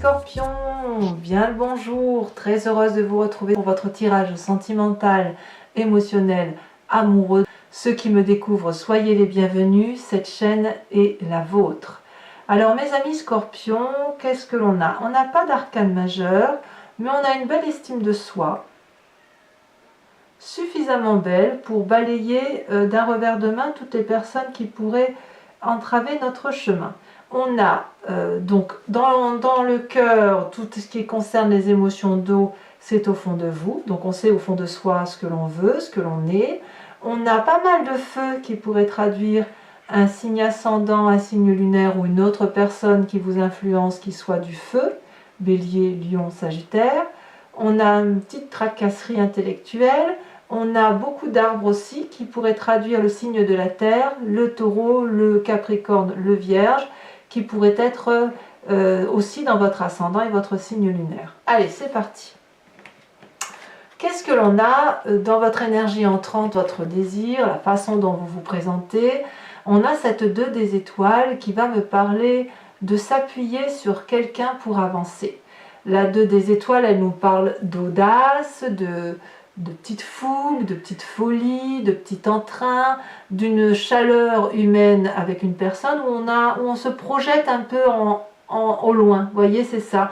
Scorpion, bien le bonjour, très heureuse de vous retrouver pour votre tirage sentimental, émotionnel, amoureux. Ceux qui me découvrent, soyez les bienvenus, cette chaîne est la vôtre. Alors mes amis Scorpions, qu'est-ce que l'on a? On n'a pas d'arcane majeur, mais on a une belle estime de soi, suffisamment belle pour balayer d'un revers de main toutes les personnes qui pourraient entraver notre chemin. On a donc dans le cœur tout ce qui concerne les émotions d'eau, c'est au fond de vous, donc on sait au fond de soi ce que l'on veut, ce que l'on est. On a pas mal de feu qui pourrait traduire un signe ascendant, un signe lunaire ou une autre personne qui vous influence qui soit du feu, Bélier, Lion, Sagittaire. On a une petite tracasserie intellectuelle. On a beaucoup d'arbres aussi qui pourraient traduire le signe de la terre, le taureau, le capricorne, le vierge, qui pourraient être aussi dans votre ascendant et votre signe lunaire. Allez, c'est parti. Qu'est-ce que l'on a dans votre énergie entrante, votre désir, la façon dont vous vous présentez? On a cette 2 des étoiles qui va me parler de s'appuyer sur quelqu'un pour avancer. La 2 des étoiles, elle nous parle d'audace, de petite fougue, de petite folie, de petit entrain, d'une chaleur humaine avec une personne où on se projette un peu au loin. Vous voyez, c'est ça.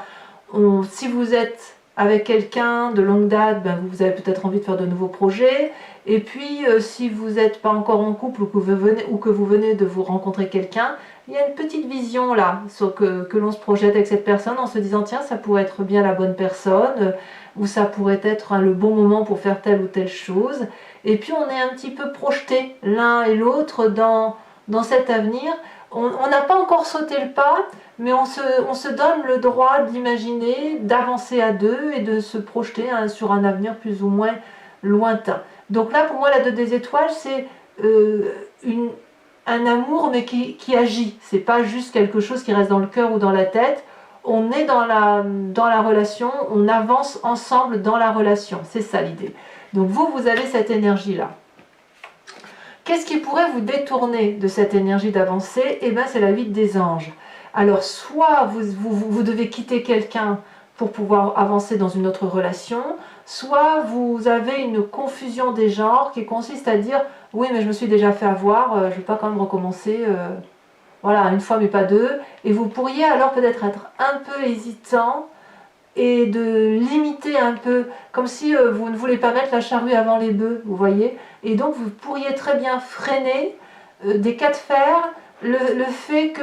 Si vous êtes avec quelqu'un de longue date, ben vous avez peut-être envie de faire de nouveaux projets. Et puis, si vous n'êtes pas encore en couple ou que vous venez de vous rencontrer quelqu'un, il y a une petite vision là, que l'on se projette avec cette personne en se disant tiens, ça pourrait être bien la bonne personne, ou ça pourrait être le bon moment pour faire telle ou telle chose. Et puis on est un petit peu projeté l'un et l'autre dans cet avenir. On n'a pas encore sauté le pas, mais on se donne le droit d'imaginer, d'avancer à 2 et de se projeter sur un avenir plus ou moins lointain. Donc là, pour moi, la 2 des étoiles, c'est un amour, mais qui agit. C'est pas juste quelque chose qui reste dans le cœur ou dans la tête. On est dans la relation, on avance ensemble dans la relation. C'est ça l'idée. Donc vous avez cette énergie-là. Qu'est-ce qui pourrait vous détourner de cette énergie d'avancer? Eh bien, c'est la 8 des anges. Alors, soit vous devez quitter quelqu'un pour pouvoir avancer dans une autre relation, soit vous avez une confusion des genres qui consiste à dire « Oui, mais je me suis déjà fait avoir, je ne vais pas quand même recommencer, voilà, une fois mais pas 2 ». Et vous pourriez alors peut-être être un peu hésitant et de limiter un peu, comme si vous ne voulez pas mettre la charrue avant les bœufs, vous voyez. Et donc vous pourriez très bien freiner des cas de fer, le fait que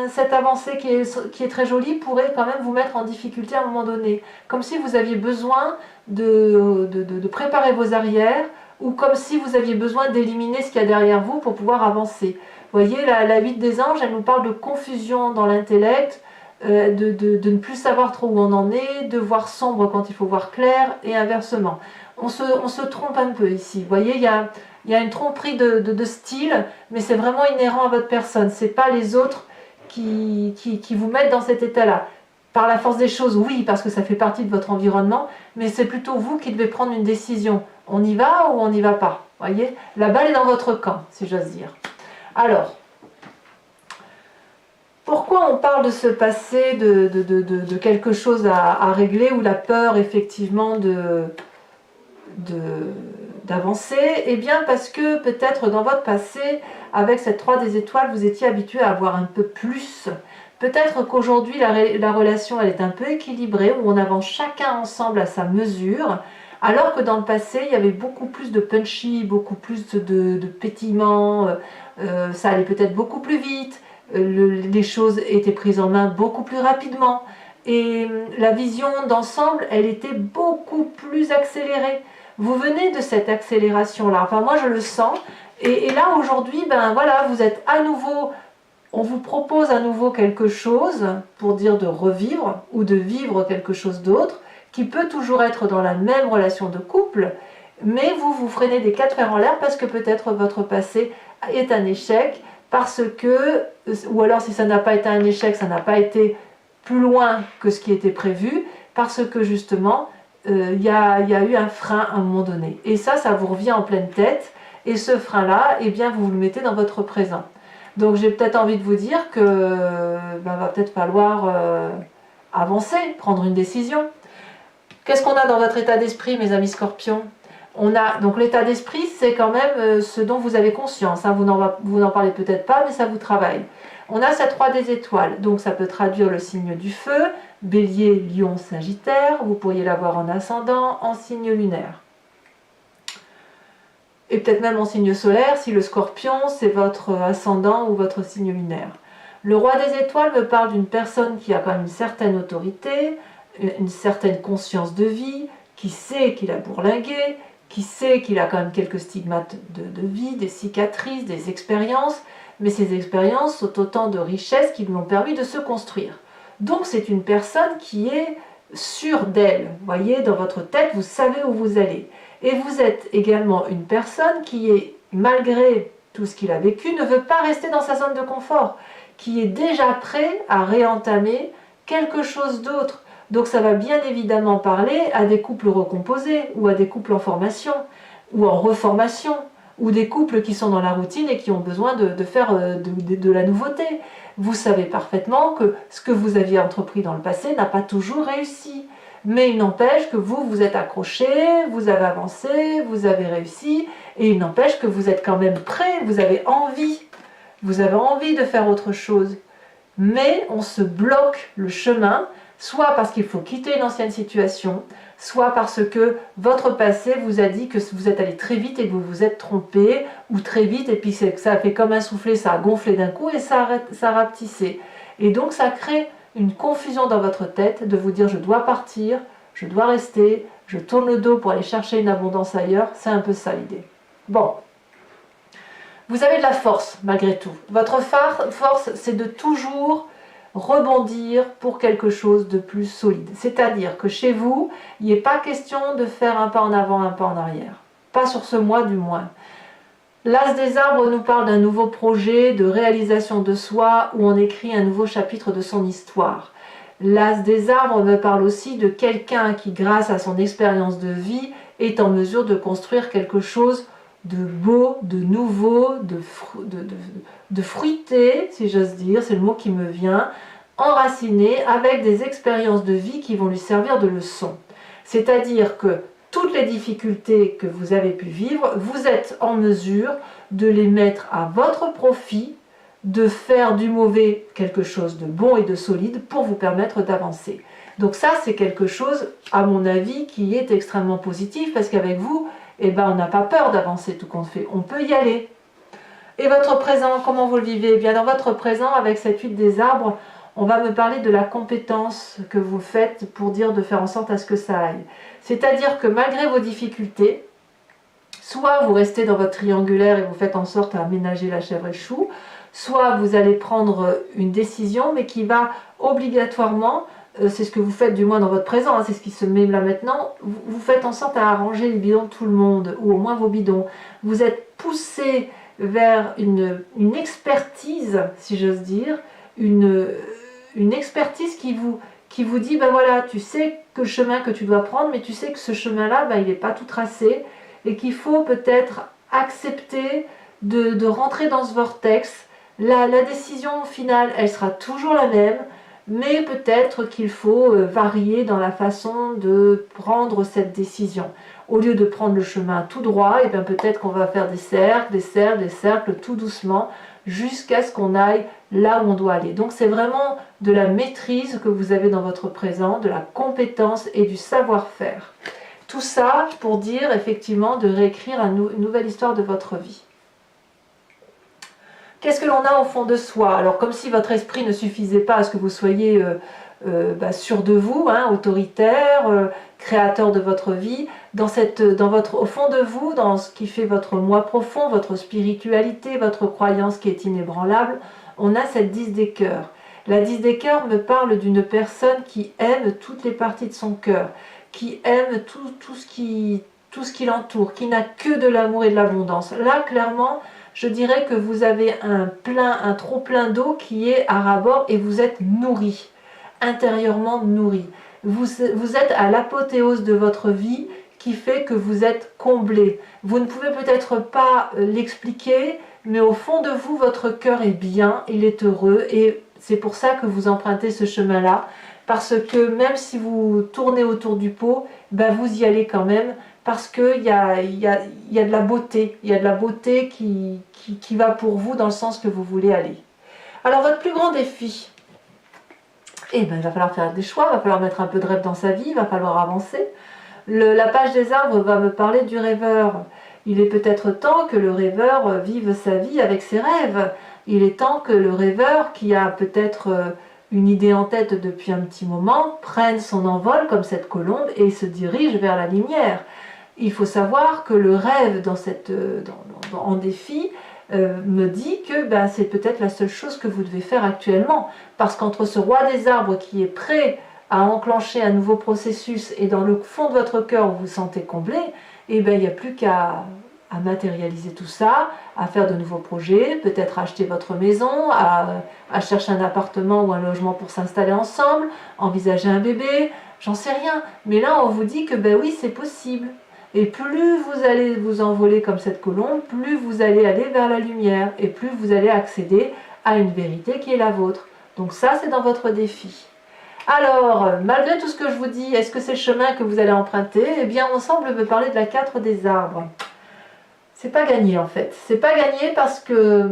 cette avancée qui est très jolie pourrait quand même vous mettre en difficulté à un moment donné. Comme si vous aviez besoin de préparer vos arrières, ou comme si vous aviez besoin d'éliminer ce qu'il y a derrière vous pour pouvoir avancer. Vous voyez, la 8 des anges, elle nous parle de confusion dans l'intellect, de ne plus savoir trop où on en est, de voir sombre quand il faut voir clair, et inversement. On se trompe un peu ici. Vous voyez, il y a une tromperie de style, mais c'est vraiment inhérent à votre personne. Ce n'est pas les autres qui vous mettent dans cet état-là. Par la force des choses, oui, parce que ça fait partie de votre environnement, mais c'est plutôt vous qui devez prendre une décision. On y va ou on n'y va pas? Vous voyez, la balle est dans votre camp, si j'ose dire. Alors, pourquoi on parle de ce passé, de quelque chose à régler, ou la peur effectivement d'avancer? Eh bien parce que peut-être dans votre passé, avec cette 3 des étoiles, vous étiez habitué à avoir un peu plus. Peut-être qu'aujourd'hui la relation elle est un peu équilibrée, où on avance chacun ensemble à sa mesure, alors que dans le passé il y avait beaucoup plus de punchy, beaucoup plus de pétillement, ça allait peut-être beaucoup plus vite. Les choses étaient prises en main beaucoup plus rapidement et la vision d'ensemble, elle était beaucoup plus accélérée. Vous venez de cette accélération-là, enfin moi je le sens, et là aujourd'hui, ben voilà, vous êtes à nouveau, on vous propose à nouveau quelque chose pour dire de revivre ou de vivre quelque chose d'autre, qui peut toujours être dans la même relation de couple, mais vous freinez des 4 fers en l'air parce que peut-être votre passé est un échec, parce que, ou alors si ça n'a pas été un échec, ça n'a pas été plus loin que ce qui était prévu, parce que justement, il y a eu un frein à un moment donné. Et ça vous revient en pleine tête, et ce frein-là, eh bien, vous le mettez dans votre présent. Donc j'ai peut-être envie de vous dire que va peut-être falloir avancer, prendre une décision. Qu'est-ce qu'on a dans votre état d'esprit, mes amis scorpions? On a, donc l'état d'esprit, c'est quand même ce dont vous avez conscience. Hein. Vous n'en parlez peut-être pas, mais ça vous travaille. On a cette roi des étoiles, donc ça peut traduire le signe du feu, bélier, lion, sagittaire. Vous pourriez l'avoir en ascendant, en signe lunaire. Et peut-être même en signe solaire, si le scorpion, c'est votre ascendant ou votre signe lunaire. Le roi des étoiles me parle d'une personne qui a quand même une certaine autorité, une certaine conscience de vie, qui sait qu'il a bourlingué, qui sait qu'il a quand même quelques stigmates de vie, des cicatrices, des expériences, mais ces expériences sont autant de richesses qui lui ont permis de se construire. Donc c'est une personne qui est sûre d'elle. Vous voyez, dans votre tête, vous savez où vous allez. Et vous êtes également une personne qui est, malgré tout ce qu'il a vécu, ne veut pas rester dans sa zone de confort, qui est déjà prêt à réentamer quelque chose d'autre. Donc ça va bien évidemment parler à des couples recomposés, ou à des couples en formation, ou en reformation, ou des couples qui sont dans la routine et qui ont besoin de faire de la nouveauté. Vous savez parfaitement que ce que vous aviez entrepris dans le passé n'a pas toujours réussi. Mais il n'empêche que vous êtes accroché, vous avez avancé, vous avez réussi, et il n'empêche que vous êtes quand même prêt, vous avez envie de faire autre chose. Mais on se bloque le chemin, soit parce qu'il faut quitter une ancienne situation, soit parce que votre passé vous a dit que vous êtes allé très vite et que vous vous êtes trompé, ou très vite, et puis ça a fait comme un soufflet, ça a gonflé d'un coup et ça a rapetissé. Et donc ça crée une confusion dans votre tête de vous dire je dois partir, je dois rester, je tourne le dos pour aller chercher une abondance ailleurs. C'est un peu ça l'idée. Bon, vous avez de la force malgré tout. Votre force, c'est de toujours rebondir pour quelque chose de plus solide. C'est-à-dire que chez vous, il n'est pas question de faire un pas en avant, un pas en arrière. Pas sur ce mois du moins. L'As des arbres nous parle d'un nouveau projet de réalisation de soi où on écrit un nouveau chapitre de son histoire. L'As des arbres me parle aussi de quelqu'un qui, grâce à son expérience de vie, est en mesure de construire quelque chose de beau, de nouveau, de fruité, si j'ose dire, c'est le mot qui me vient, enraciné avec des expériences de vie qui vont lui servir de leçon. C'est-à-dire que toutes les difficultés que vous avez pu vivre, vous êtes en mesure de les mettre à votre profit, de faire du mauvais quelque chose de bon et de solide pour vous permettre d'avancer. Donc ça, c'est quelque chose, à mon avis, qui est extrêmement positif, parce qu'avec vous, on n'a pas peur d'avancer tout compte fait, on peut y aller. Et votre présent, comment vous le vivez? Bien, dans votre présent, avec cette huile des arbres, on va me parler de la compétence que vous faites pour dire de faire en sorte à ce que ça aille. C'est-à-dire que malgré vos difficultés, soit vous restez dans votre triangulaire et vous faites en sorte à aménager la chèvre et le chou, soit vous allez prendre une décision, mais qui va obligatoirement, c'est ce que vous faites du moins dans votre présent, hein, c'est ce qui se met là maintenant, vous faites en sorte à arranger les bidons de tout le monde, ou au moins vos bidons. Vous êtes poussé vers une expertise, si j'ose dire, une expertise qui vous dit, ben voilà, tu sais que le chemin que tu dois prendre, mais tu sais que ce chemin-là, il n'est pas tout tracé, et qu'il faut peut-être accepter de rentrer dans ce vortex. La décision finale, elle sera toujours la même, mais peut-être qu'il faut varier dans la façon de prendre cette décision. Au lieu de prendre le chemin tout droit, et bien peut-être qu'on va faire des cercles, des cercles, des cercles, tout doucement, jusqu'à ce qu'on aille là où on doit aller. Donc c'est vraiment de la maîtrise que vous avez dans votre présent, de la compétence et du savoir-faire. Tout ça pour dire effectivement de réécrire une nouvelle histoire de votre vie. Qu'est-ce que l'on a au fond de soi? Alors comme si votre esprit ne suffisait pas à ce que vous soyez sûr de vous, hein, autoritaire, créateur de votre vie, au fond de vous, dans ce qui fait votre moi profond, votre spiritualité, votre croyance qui est inébranlable, on a cette 10 des cœurs. La 10 des cœurs me parle d'une personne qui aime toutes les parties de son cœur, qui aime tout ce qui l'entoure, qui n'a que de l'amour et de l'abondance. Là, clairement, je dirais que vous avez un trop plein d'eau qui est à ras-bord et vous êtes nourri, intérieurement nourri. Vous êtes à l'apothéose de votre vie qui fait que vous êtes comblé. Vous ne pouvez peut-être pas l'expliquer, mais au fond de vous, votre cœur est bien, il est heureux et c'est pour ça que vous empruntez ce chemin-là, parce que même si vous tournez autour du pot, ben vous y allez quand même, parce qu'il y a de la beauté, il y a de la beauté qui va pour vous dans le sens que vous voulez aller. Alors votre plus grand défi, eh ben, il va falloir faire des choix, il va falloir mettre un peu de rêve dans sa vie, il va falloir avancer. La page des arbres va me parler du rêveur. Il est peut-être temps que le rêveur vive sa vie avec ses rêves. Il est temps que le rêveur, qui a peut-être une idée en tête depuis un petit moment, prenne son envol comme cette colombe et se dirige vers la lumière. Il faut savoir que le rêve en défi me dit que ben, c'est peut-être la seule chose que vous devez faire actuellement. Parce qu'entre ce roi des arbres qui est prêt à enclencher un nouveau processus et dans le fond de votre cœur vous vous sentez comblé, et ben, il n'y a plus qu'à matérialiser tout ça, à faire de nouveaux projets, peut-être acheter votre maison, à chercher un appartement ou un logement pour s'installer ensemble, envisager un bébé, j'en sais rien. Mais là, on vous dit que ben oui, c'est possible. Et plus vous allez vous envoler comme cette colombe, plus vous allez aller vers la lumière et plus vous allez accéder à une vérité qui est la vôtre. Donc ça, c'est dans votre défi. Alors, malgré tout ce que je vous dis, est-ce que c'est le chemin que vous allez emprunter? Eh bien, on semble me parler de la 4 des arbres. C'est pas gagné en fait. C'est pas gagné parce que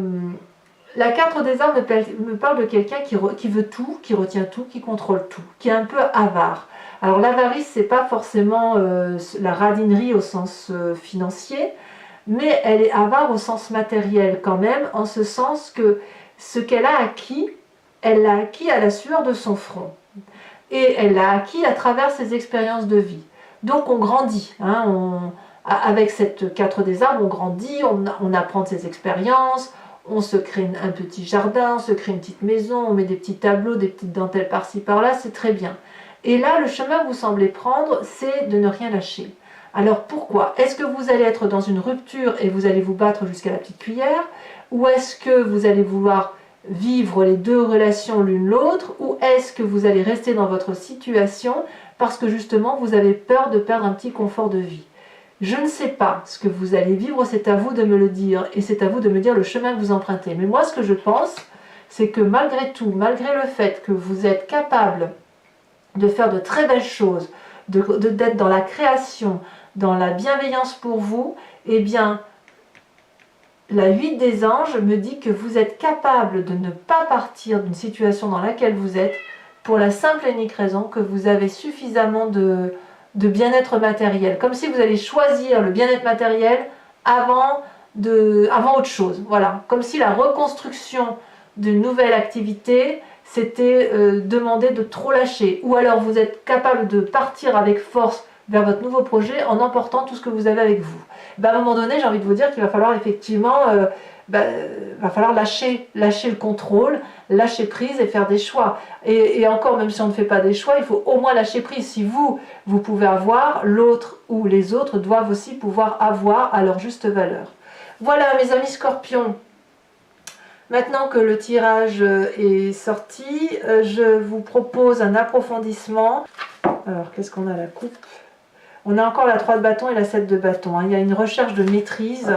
la 4 des arbres me parle de quelqu'un qui veut tout, qui retient tout, qui contrôle tout, qui est un peu avare. Alors l'avarice, c'est pas forcément la radinerie au sens financier, mais elle est avare au sens matériel quand même, en ce sens que ce qu'elle a acquis, elle l'a acquis à la sueur de son front. Et elle l'a acquis à travers ses expériences de vie. Donc on grandit, hein, avec cette 4 des arbres, on grandit, on apprend de ses expériences, on se crée un petit jardin, on se crée une petite maison, on met des petits tableaux, des petites dentelles par-ci par-là, c'est très bien. Et là, le chemin que vous semblez prendre, c'est de ne rien lâcher. Alors pourquoi? Est-ce que vous allez être dans une rupture et vous allez vous battre jusqu'à la petite cuillère? Ou est-ce que vous allez vouloir vivre les deux relations l'une l'autre? Ou est-ce que vous allez rester dans votre situation parce que justement vous avez peur de perdre un petit confort de vie? Je ne sais pas ce que vous allez vivre, c'est à vous de me le dire et c'est à vous de me dire le chemin que vous empruntez. Mais moi, ce que je pense, c'est que malgré tout, malgré le fait que vous êtes capable de faire de très belles choses, d'être dans la création, dans la bienveillance pour vous, eh bien, la 8 des anges me dit que vous êtes capable de ne pas partir d'une situation dans laquelle vous êtes pour la simple et unique raison que vous avez suffisamment de bien-être matériel. Comme si vous allez choisir le bien-être matériel avant autre chose. Voilà. Comme si la reconstruction d'une nouvelle activité c'était demander de trop lâcher. Ou alors vous êtes capable de partir avec force vers votre nouveau projet en emportant tout ce que vous avez avec vous. Ben, à un moment donné, j'ai envie de vous dire qu'il va falloir effectivement va falloir lâcher le contrôle, lâcher prise et faire des choix. Et encore, même si on ne fait pas des choix, il faut au moins lâcher prise. Si vous pouvez avoir, l'autre ou les autres doivent aussi pouvoir avoir à leur juste valeur. Voilà mes amis scorpions. Maintenant que le tirage est sorti, je vous propose un approfondissement. Alors, qu'est-ce qu'on a à la coupe? On a encore la 3 de bâton et la 7 de bâton. Hein. Il y a une recherche de maîtrise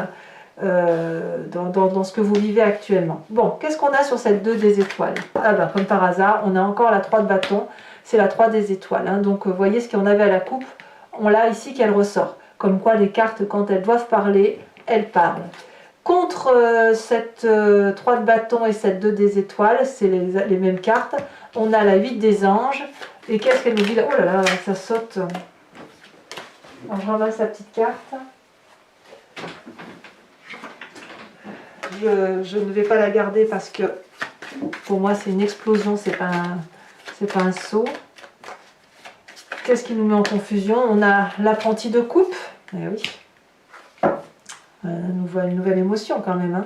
dans ce que vous vivez actuellement. Bon, qu'est-ce qu'on a sur cette 2 des étoiles? Ah ben, comme par hasard, on a encore la 3 de bâton. C'est la 3 des étoiles. Hein. Donc, vous voyez ce qu'on avait à la coupe. On l'a ici qu'elle ressort. Comme quoi, les cartes, quand elles doivent parler, elles parlent. Contre cette 3 de bâton et cette 2 des étoiles, c'est les mêmes cartes. On a la 8 des anges. Et qu'est-ce qu'elle nous dit là? Oh là là, ça saute. Alors, je ramasse la petite carte. Je ne vais pas la garder parce que pour moi c'est une explosion, c'est pas un saut. Qu'est-ce qui nous met en confusion? On a l'apprenti de coupe. Eh oui. Une nouvelle émotion quand même.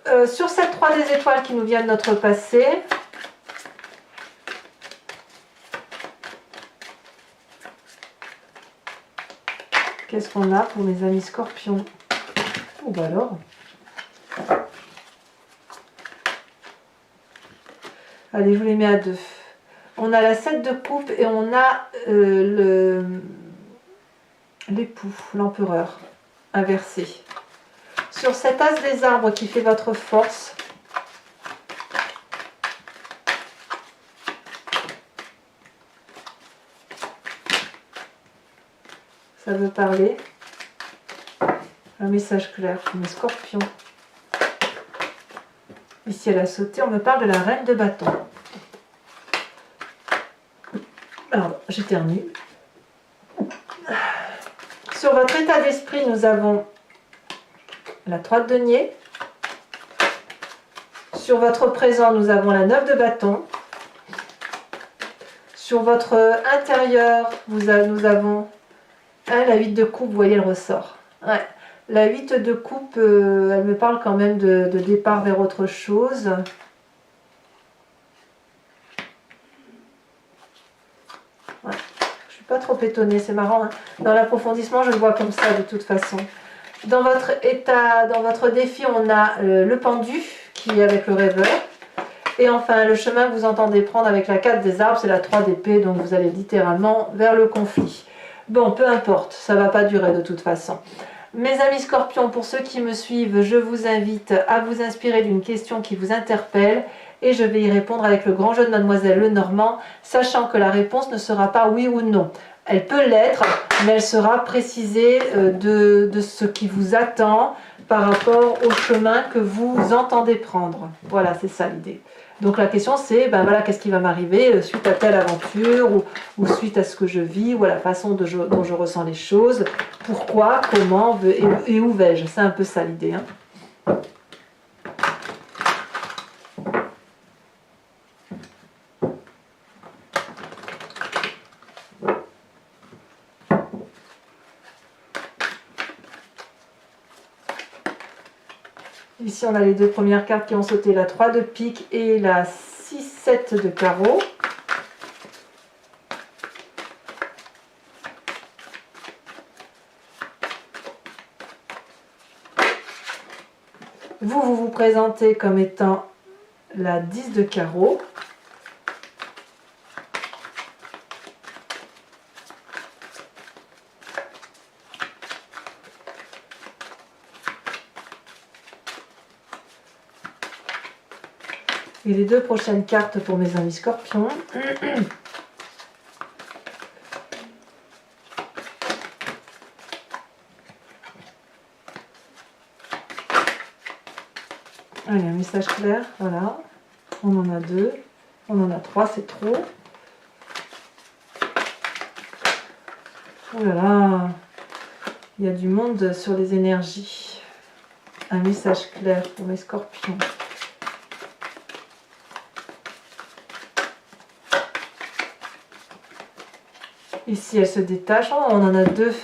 Hein. Sur cette 3 des étoiles qui nous vient de notre passé, qu'est-ce qu'on a pour mes amis scorpions? Oh bah alors. Allez, je vous les mets à 2. On a la 7 de coupe et on a l'époux, l'empereur. Inversé. Sur cet as des arbres qui fait votre force, ça veut parler. Un message clair pour mes scorpions. Ici, elle a sauté, on me parle de la reine de bâton. Alors, j'éternue. Sur votre état d'esprit, nous avons la 3 de denier. Sur votre présent, nous avons la 9 de bâton. Sur votre intérieur, nous avons la 8 de coupe, vous voyez le ressort. Ouais. La 8 de coupe, elle me parle quand même de départ vers autre chose. Ouais. Je suis pas trop étonnée, c'est marrant. Hein. Dans l'approfondissement, je le vois comme ça de toute façon. Dans votre état, dans votre défi, on a le pendu qui est avec le rêveur. Et enfin, le chemin que vous entendez prendre avec la 4 des arbres, c'est la 3 d'épée, donc vous allez littéralement vers le conflit. Bon, peu importe, ça ne va pas durer de toute façon. Mes amis scorpions, pour ceux qui me suivent, je vous invite à vous inspirer d'une question qui vous interpelle et je vais y répondre avec le grand jeu de Mademoiselle Lenormand, sachant que la réponse ne sera pas oui ou non. Elle peut l'être, mais elle sera précisée de ce qui vous attend par rapport au chemin que vous entendez prendre. Voilà, c'est ça l'idée. Donc la question c'est, ben voilà, qu'est-ce qui va m'arriver suite à telle aventure ou suite à ce que je vis ou à la façon dont je ressens les choses, pourquoi, comment et où vais-je. C'est un peu ça l'idée. Hein. Ici, on a les deux premières cartes qui ont sauté, la 3 de pique et la 6-7 de carreau. Vous vous présentez comme étant la 10 de carreau. Et les deux prochaines cartes pour mes amis scorpions. Allez, un message clair, voilà. On en a 2, on en a 3, c'est trop. Oh là là, il y a du monde sur les énergies. Un message clair pour mes scorpions. Ici, elle se détache. Oh, on en a 2.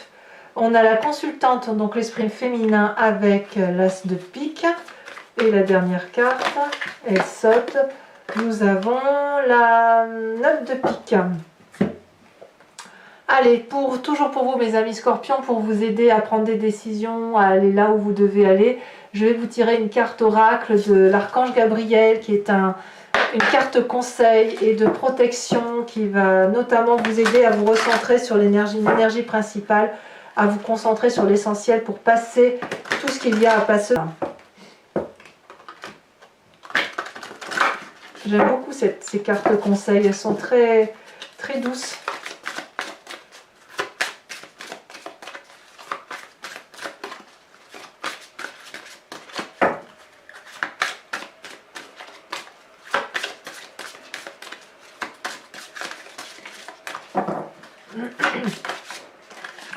On a la consultante, donc l'esprit féminin avec l'as de pique. Et la dernière carte, elle saute. Nous avons la 9 de pique. Allez, toujours pour vous, mes amis scorpions, pour vous aider à prendre des décisions, à aller là où vous devez aller, je vais vous tirer une carte oracle de l'archange Gabriel, qui est une carte conseil et de protection qui va notamment vous aider à vous recentrer sur l'énergie principale, à vous concentrer sur l'essentiel pour passer tout ce qu'il y a à passer. J'aime beaucoup ces cartes conseil, elles sont très, très douces.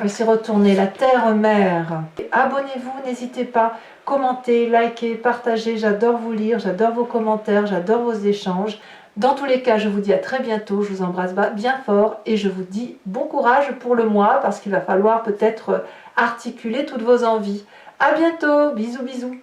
S'y retourner, la terre-mère. Abonnez-vous, n'hésitez pas, commentez, likez, partagez, j'adore vous lire, j'adore vos commentaires, j'adore vos échanges. Dans tous les cas, je vous dis à très bientôt, je vous embrasse bien fort et je vous dis bon courage pour le mois parce qu'il va falloir peut-être articuler toutes vos envies. À bientôt, bisous bisous.